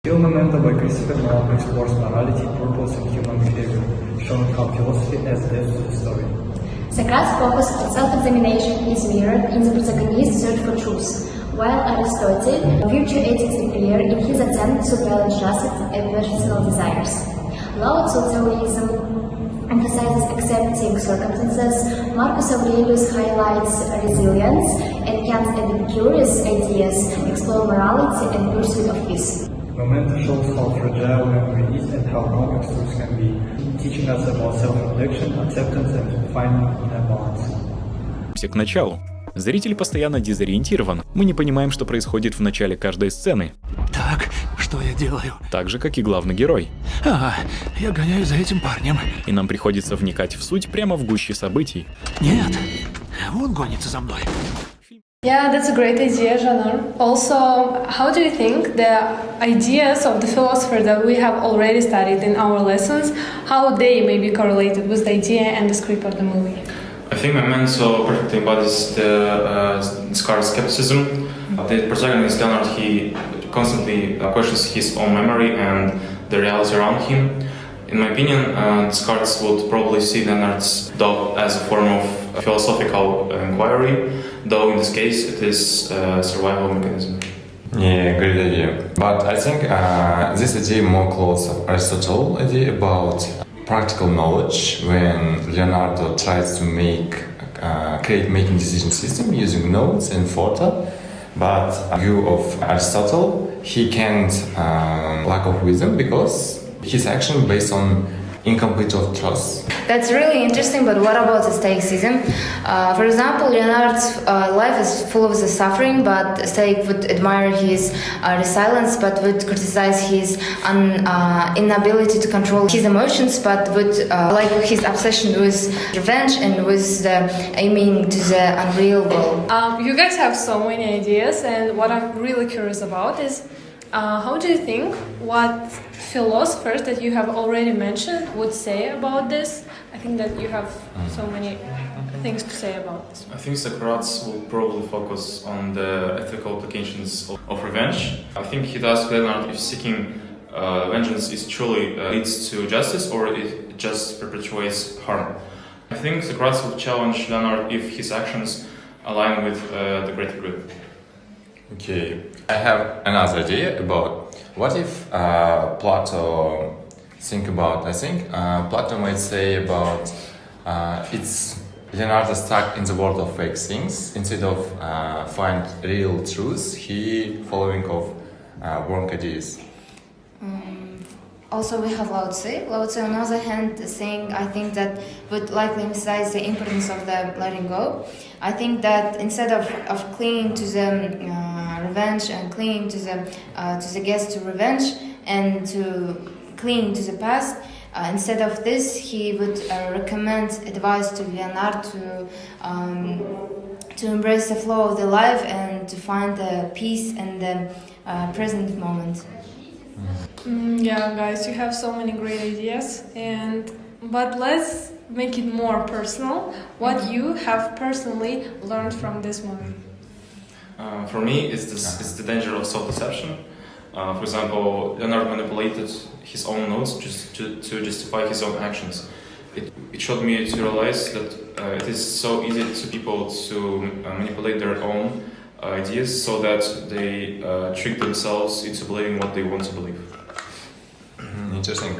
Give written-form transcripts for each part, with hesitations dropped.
Film Momento by Rysbekuly explores morality, purpose, and human behavior, showing how philosophy adds depth to the story. Socrates' focus on self-examination is mirrored in the protagonist's search for truth, while Aristotle virtue ethics appear in his attempt to balance justice and personal desires. Lao Tzu Taoism emphasizes accepting circumstances, Marcus Aurelius highlights resilience, and Kant's Epicurus ideas explore morality and pursuit of peace. Momento shows how fragile memory is and how complex truths can be, teaching us about self-reflection, acceptance, and finding inner balance. К началу. Зритель постоянно дезориентирован. Мы не понимаем, что происходит в начале каждой сцены. Так, что я делаю? Так же, как и главный герой. Ага, я гоняюсь за этим парнем. И нам приходится вникать в суть прямо в гуще событий. Нет, он гонится за мной. Yeah, that's a great idea, Zhannur. Also, how do you think the ideas of the philosopher that we have already studied in our lessons, how they may be correlated with the idea and the script of the movie? I think Memento perfectly embodies the Descartes' skepticism. The protagonist Zhannur, he constantly questions his own memory and the reality around him. In my opinion, Descartes would probably see Zhannur's doubt as a form of philosophical inquiry, though in this case it is a survival mechanism. Yeah, great idea. But I think this idea more close to Aristotle's idea about practical knowledge when Leonardo tries to create making decision system using nodes and photo. But view of Aristotle, he can't lack of wisdom because his action based on incomplete of trust. That's really interesting, but what about the stoicism? For example, Leonard's life is full of the suffering, but Stoic would admire his resilience, but would criticize his inability to control his emotions, but would like his obsession with revenge and with the aiming to the unreal goal. You guys have so many ideas, and what I'm really curious about is how do you think what philosophers that you have already mentioned would say about this? I think that you have so many things to say about this. I think Socrates will probably focus on the ethical implications of revenge. I think he'd ask Leonard if seeking vengeance is truly leads to justice or it just perpetuates harm. I think Socrates will challenge Leonard if his actions align with the greater good. Okay, I have another idea about what if Plato think about. I think Plato might say about it's Leonardo stuck in the world of fake things instead of find real truths. He following of wrong ideas. Also, we have Lao Tzu. Lao Tzu, on the other hand, saying, I think that would likely emphasize the importance of the letting go. I think that instead of clinging to the revenge and clinging to the guest to revenge and to cling to the past, instead of this, he would recommend advice to Leonard to embrace the flow of the life and to find the peace and the present moment. Yeah, guys, you have so many great ideas, but let's make it more personal. What you have personally learned from this movie? For me, it's the danger of self-deception. For example, Leonard manipulated his own notes just to justify his own actions. It showed me to realize that it is so easy to people to manipulate their own ideas so that they trick themselves into believing what they want to believe. Interesting.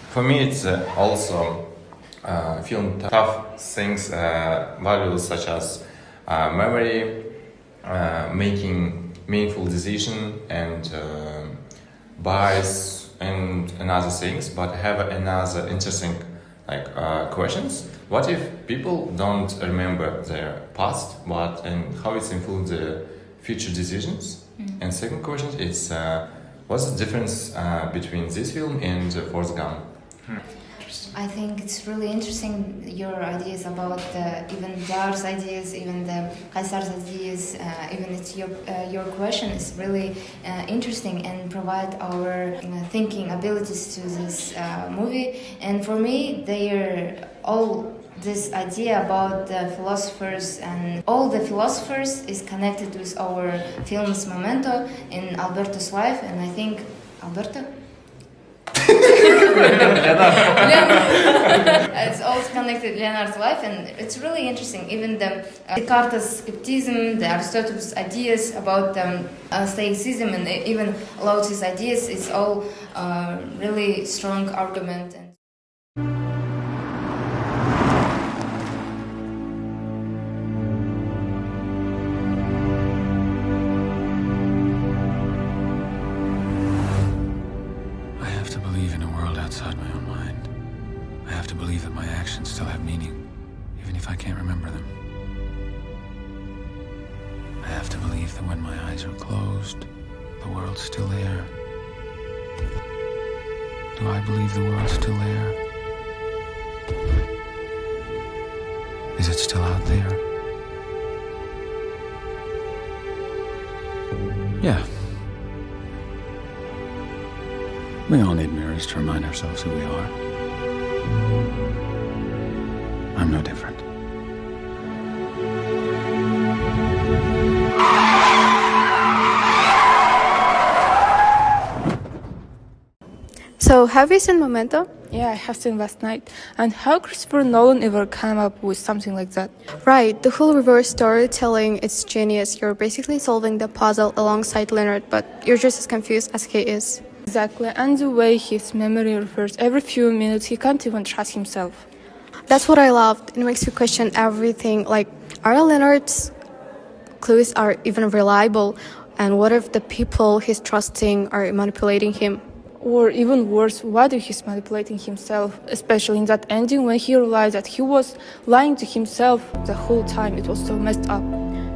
For me, it's also feeling tough things, values such as memory, making meaningful decision, and bias, and another things. But I have another interesting questions. What if people don't remember their past, and how it's influenced their future decisions? And second question is, what's the difference between this film and Forrest Gump? I think it's really interesting your ideas about even Diar's ideas, even the Kaisar's ideas, even it's your question is really interesting and provide our thinking abilities to this movie. And for me, they are all this idea about the philosophers, and all the philosophers is connected with our film's Momento in Alberto's life, and I think Alberto? It's all connected to Leonard's life, and it's really interesting. Even the Descartes' skepticism, the Aristotle's ideas about stoicism, and even Laozi's ideas is all really strong argument. Outside my own mind. I have to believe that my actions still have meaning, even if I can't remember them. I have to believe that when my eyes are closed, the world's still there. Do I believe the world's still there? Is it still out there? Yeah. We all need mirrors to remind ourselves who we are. I'm no different. So, have you seen Momento? Yeah, I have seen last night. And how Christopher Nolan ever came up with something like that? Right, the whole reverse storytelling, it's genius. You're basically solving the puzzle alongside Leonard, but you're just as confused as he is. Exactly, and the way his memory refers every few minutes, he can't even trust himself. That's what I loved. It makes you question everything, like, are Leonard's clues are even reliable? And what if the people he's trusting are manipulating him? Or even worse, what if he's manipulating himself? Especially in that ending when he realized that he was lying to himself the whole time. It was so messed up.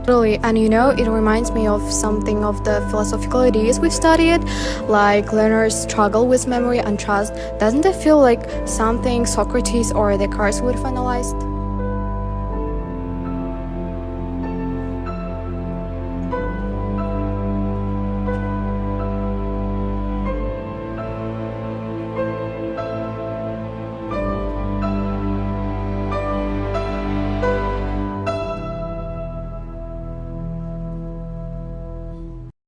Totally, and you know, it reminds me of something of the philosophical ideas we've studied, like Leonard's struggle with memory and trust. Doesn't it feel like something Socrates or Descartes would have analyzed?